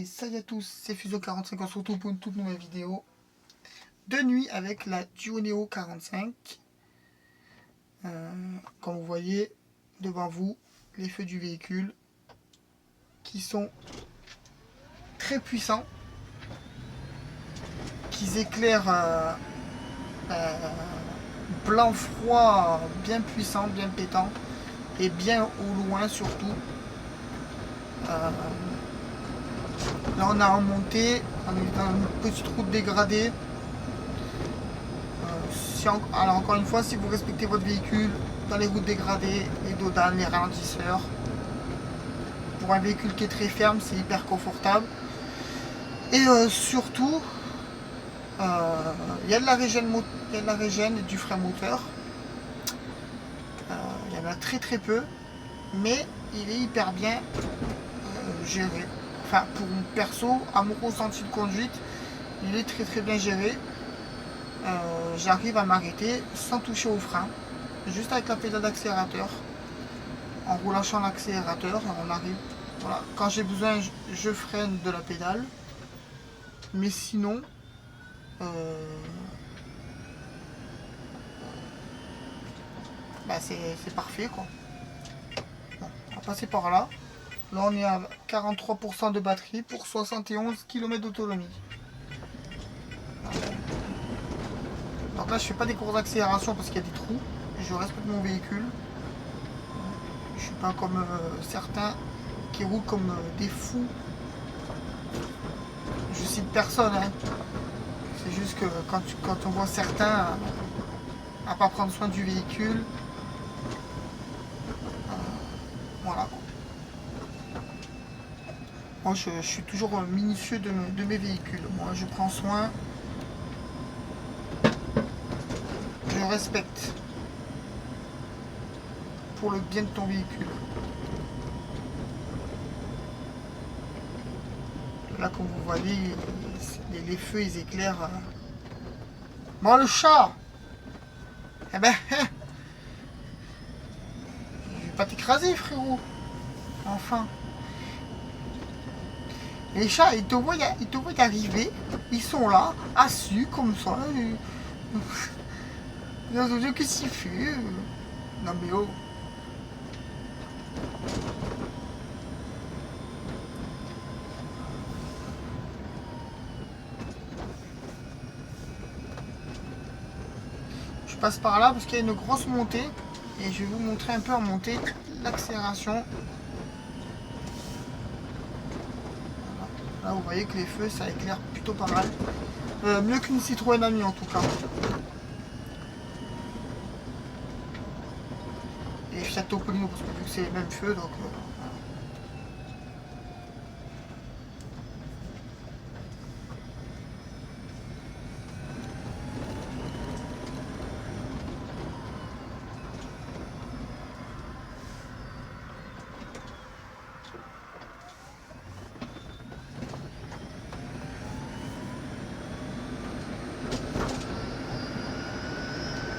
salut à tous, c'est Fuso45, on se retrouve pour une toute nouvelle vidéo de nuit avec la Duo 45. Comme vous voyez devant vous, les feux du véhicule qui sont très puissants, qui éclairent blanc froid, bien puissant, bien pétant et bien au loin surtout. Là on a remonté, on est dans une petite route dégradée. Alors encore une fois, si vous respectez votre véhicule dans les routes dégradées et dans les ralentisseurs, pour un véhicule qui est très ferme, c'est hyper confortable. Et surtout, il y a de la régène, du frein moteur. Il y en a très très peu, mais il est hyper bien géré. Enfin, pour mon perso, à mon ressenti de conduite, il est très très bien géré. J'arrive à m'arrêter sans toucher au frein, juste avec la pédale d'accélérateur. En relâchant l'accélérateur, on arrive. Voilà. Quand j'ai besoin, je freine de la pédale. Mais sinon, c'est parfait quoi. Bon, on va passer par là. Là, on est à 43% de batterie pour 71 km d'autonomie. Donc là, je fais pas des grosses accélérations parce qu'il y a des trous. Je respecte mon véhicule. Je suis pas comme certains qui roulent comme des fous. Je cite personne, hein. C'est juste que quand on voit certains à pas prendre soin du véhicule, voilà. Moi, je suis toujours minutieux de mes véhicules. Moi, je prends soin. Je respecte pour le bien de ton véhicule. Là, comme vous voyez, les feux, ils éclairent. Bon, le chat! Eh ben, je vais pas t'écraser, frérot. Enfin. Les chats, ils te voient arriver. Ils sont là, assis, comme ça. Ils ont dit, qu'est-ce qu'il fait? Non, mais oh. Je passe par là parce qu'il y a une grosse montée et je vais vous montrer un peu en montée l'accélération. Là vous voyez que les feux ça éclaire plutôt pas mal. Mieux qu'une Citroën Ami en tout cas. Et Fiat Topolino parce que vu que c'est les mêmes feux donc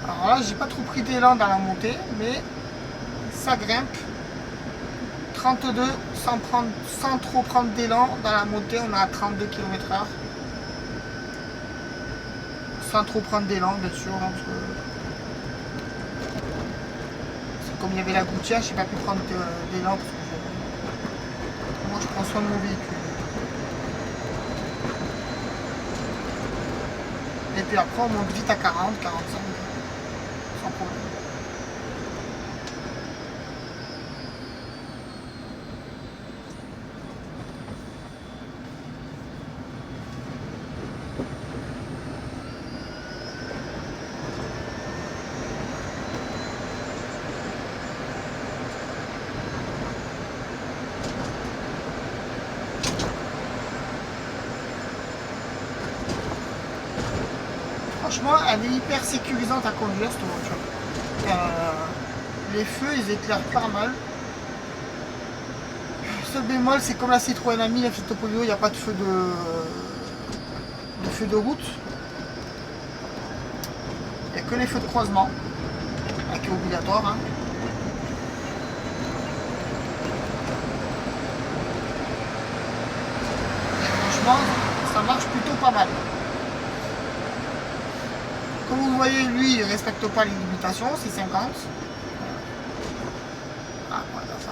alors là, j'ai pas trop pris d'élan dans la montée, mais ça grimpe. 32 sans trop prendre d'élan. Dans la montée, on est à 32 km/h. Sans trop prendre d'élan, bien sûr. Hein, parce que comme il y avait la gouttière, j'ai pas pu prendre d'élan parce que moi je prends soin de mon véhicule. Et puis après, on monte vite à 40, 45. Sans problème. Franchement, elle est hyper sécurisante à conduire cette voiture. Les feux, ils éclairent pas mal. Le seul bémol, c'est comme la Citroën Ami, la Fiat Topolino, il n'y a pas de feu de route. Il n'y a que les feux de croisement, qui est obligatoire. Hein. franchement, ça marche plutôt pas mal. Comme vous voyez, lui, il ne respecte pas les limitations, c'est 50. Ah, voilà, ça...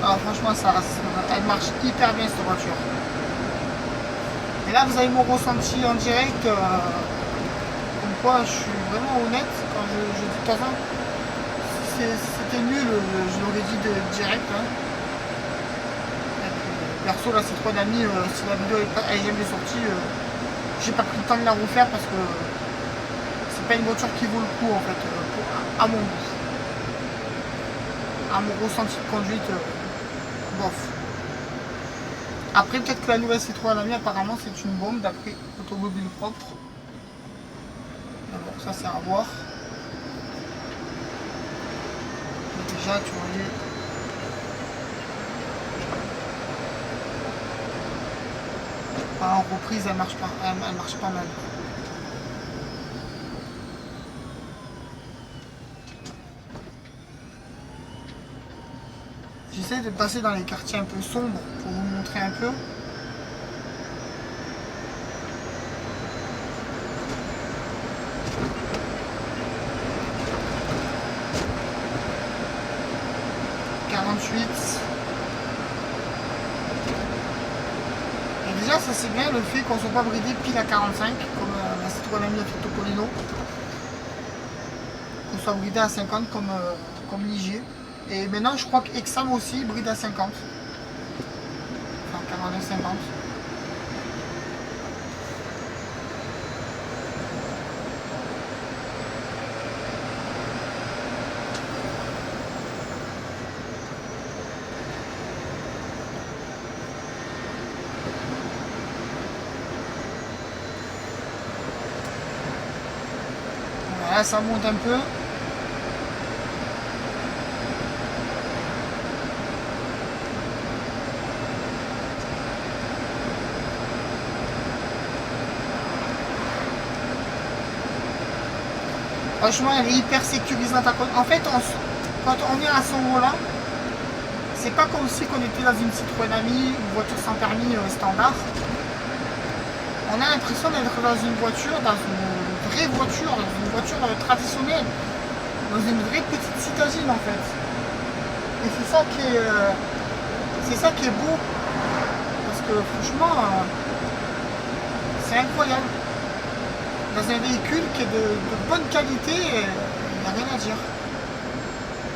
Ah, franchement, elle marche hyper bien cette voiture. Et là, vous avez mon ressenti en direct. Comme quoi, je suis vraiment honnête quand je dis de toute façon, si c'était nul, je l'aurais dit direct. Hein. Perso, la Citroën Ami, si la vidéo est jamais sortie, j'ai pas pris le temps de la refaire parce que c'est pas une voiture qui vaut le coup en fait, à mon goût. À mon ressenti de conduite, bof. Après, peut-être que la nouvelle Citroën Ami, apparemment, c'est une bombe d'après Automobile Propre. Mais bon, ça c'est à voir. Mais déjà, tu voyais. En reprise, elle marche pas mal. J'essaie de passer dans les quartiers un peu sombres pour vous montrer un peu. Et déjà ça c'est bien le fait qu'on ne soit pas bridé pile à 45 comme la Citroën Ami fait Topolino. Qu'on soit bridé à 50 comme Ligier. Et maintenant je crois qu'Exam aussi bride à 50. Enfin 49-50. Voilà, ça monte un peu. Franchement, elle est hyper sécurisante. En fait, quand on est à son volant, c'est pas comme si on était dans une Citroën Ami, une voiture sans permis standard. On a l'impression d'être dans une voiture, dans une vraie voiture, dans une voiture traditionnelle, dans une vraie petite citadine en fait. Et c'est ça qui est beau, parce que franchement, c'est incroyable. Dans un véhicule qui est de bonne qualité, il n'y a rien à dire.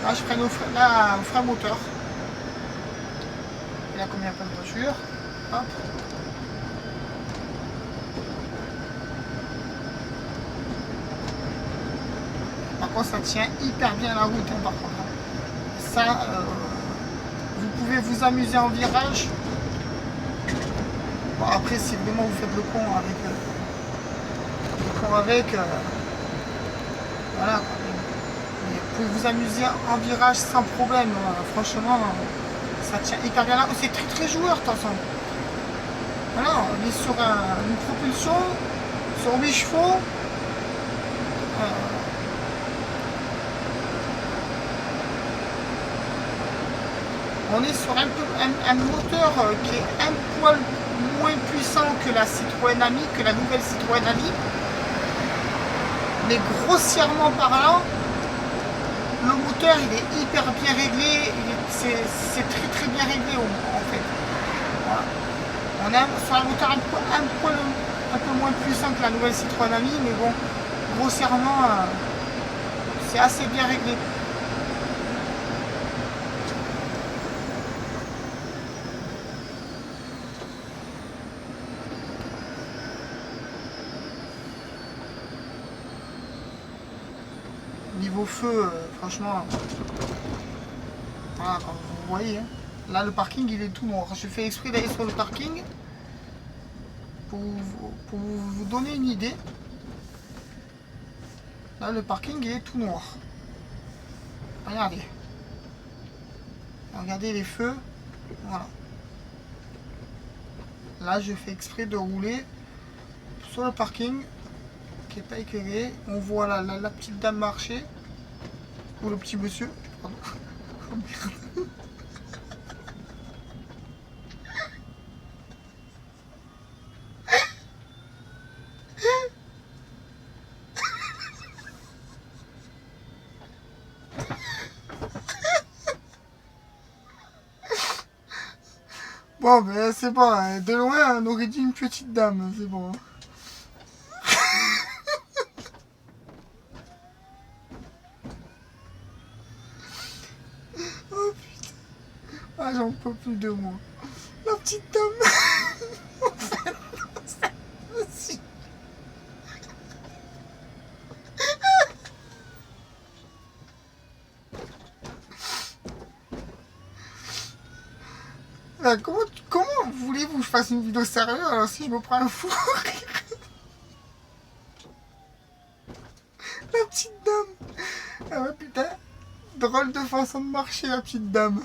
Là, je freine au frein moteur. Et là, comme il n'y a pas de voiture, hop. Par contre, ça tient hyper bien la route, hein, par contre. Ça, vous pouvez vous amuser en virage. Bon, après, si vraiment vous faites le con avec, voilà. Mais vous pouvez vous amuser en virage sans problème. Franchement, ça tient hyper bien là. C'est très très joueur de toute façon. Voilà, on est sur une propulsion, sur 8 chevaux. On est sur un moteur qui est un poil moins puissant que la Citroën Ami, que la nouvelle Citroën Ami. Mais grossièrement parlant, le moteur il est hyper bien réglé, c'est très très bien réglé en fait. Voilà. On a sur un moteur un peu moins puissant que la nouvelle Citroën Ami, mais bon, grossièrement, c'est assez bien réglé. Niveau feu, franchement, voilà, comme vous voyez, hein, là le parking il est tout noir. Je fais exprès d'aller sur le parking pour vous donner une idée. Là le parking il est tout noir. Regardez. Regardez les feux. Voilà. Là, je fais exprès de rouler sur le parking qui n'est pas éclairé. On voit la petite dame marcher. Ou le petit monsieur. Pardon. Oh merde. Bon, ben c'est bon. Hein. De loin, on aurait dit une petite dame. C'est bon. Oh putain. Ah, j'en peux plus de moi. La petite dame. Là, comment voulez-vous que je fasse une vidéo sérieuse alors si je me prends un fou? La petite dame. Ah ouais, putain. Drôle de façon de marcher, la petite dame.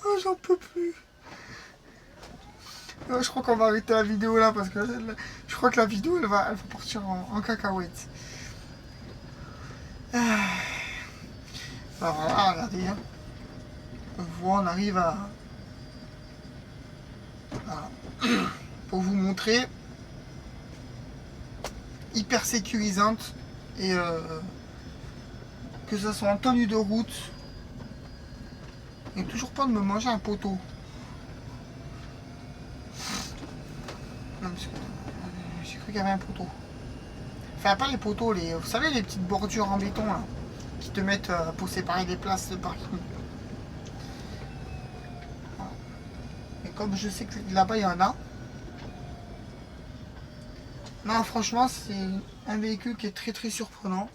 Oh, j'en peux plus. Oh, je crois qu'on va arrêter la vidéo là parce que je crois que la vidéo elle va partir en cacahuète. Alors voilà, regardez. Hein. On voit, on arrive à. Voilà. Pour vous montrer. Hyper sécurisante. Et que ce soit en tenue de route. Et toujours pas de me manger un poteau. Non, parce que j'ai cru qu'il y avait un poteau. Enfin, pas les poteaux, vous savez, les petites bordures en béton là, qui te mettent pour séparer les places de parking. Et comme je sais que là-bas il y en a. Non, franchement, c'est un véhicule qui est très très surprenant.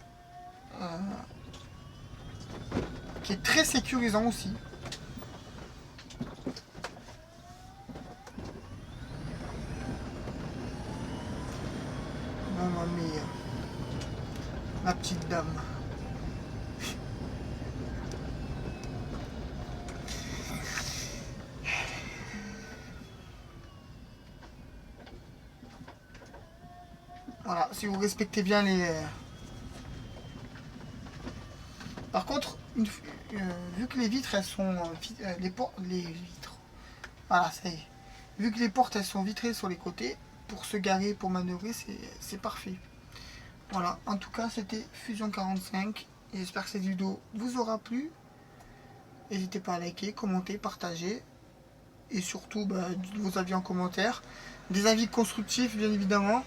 Qui est très sécurisant aussi. Maman mia. La petite dame. Voilà, si vous respectez bien les... Par contre, vu que les vitres, elles sont... les vitres... Voilà, ça y est. Vu que les portes, elles sont vitrées sur les côtés, pour se garer, pour manœuvrer, c'est parfait. Voilà, en tout cas, c'était Fusion 45. Et j'espère que cette vidéo vous aura plu. N'hésitez pas à liker, commenter, partager. Et surtout, dites vos avis en commentaire. Des avis constructifs, bien évidemment.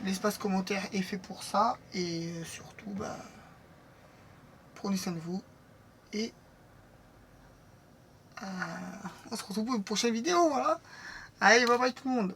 L'espace commentaire est fait pour ça. Et surtout, prenez soin de vous. Et on se retrouve pour une prochaine vidéo. Voilà. Allez, bye bye tout le monde.